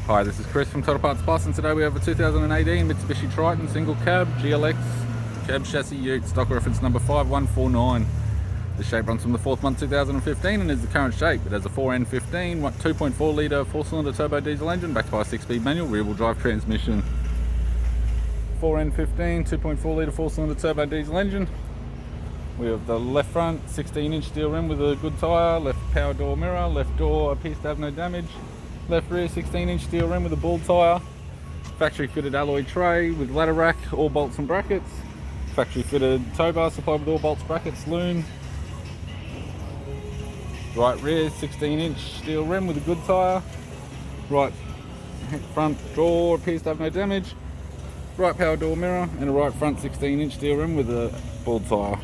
Hi, this is Chris from Total Parts Plus, and today we have a 2018 Mitsubishi Triton single cab GLX cab chassis ute, stock reference number 5149. The shape runs from the 4th month 2015 and is the current shape. It has a 4N15 2.4 litre 4-cylinder turbo diesel engine backed by a 6-speed manual rear-wheel drive transmission. 4N15 2.4 litre 4-cylinder turbo diesel engine. We have the left front 16-inch steel rim with a good tyre, left power door mirror, left door appears to have no damage. Left rear 16-inch steel rim with a ball tyre. Factory fitted alloy tray with ladder rack, all bolts and brackets. Factory fitted tow bar supplied with all bolts, brackets, loom. Right rear 16-inch steel rim with a good tyre. Right front door appears to have no damage. Right power door mirror and a right front 16-inch steel rim with a ball tyre.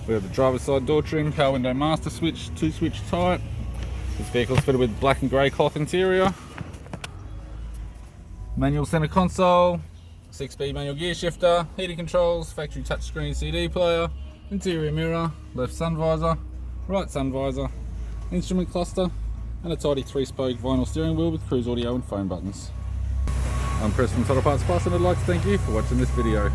We have the driver's side door trim, power window master switch, 2-switch type. This vehicle is fitted with black and grey cloth interior. Manual centre console, 6-speed manual gear shifter, heating controls, factory touchscreen CD player, interior mirror, left sun visor, right sun visor, instrument cluster, and a tidy 3-spoke vinyl steering wheel with cruise audio and phone buttons. I'm Chris from Total Parts Plus, and I'd like to thank you for watching this video.